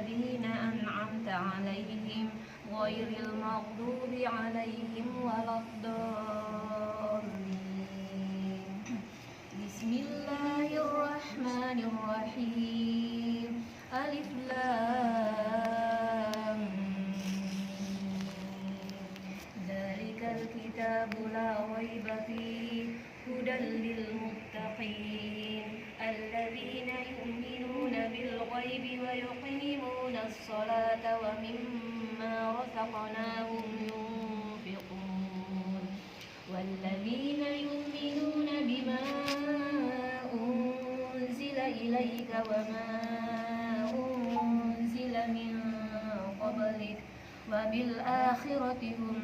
الذين أنعمت عليهم غير المغضوب عليهم ولا الضالين. بسم الله الرحمن الرحيم. ألف لام ذلك الكتاب لا ريب فيه هدى للمتقين الذين يؤمنون بالغيب ويقيمون الصلاة ومما رزقناهم ينفقون والذين يؤمنون بما أنزل إليك وما أنزل من قبلك وبالآخرة هم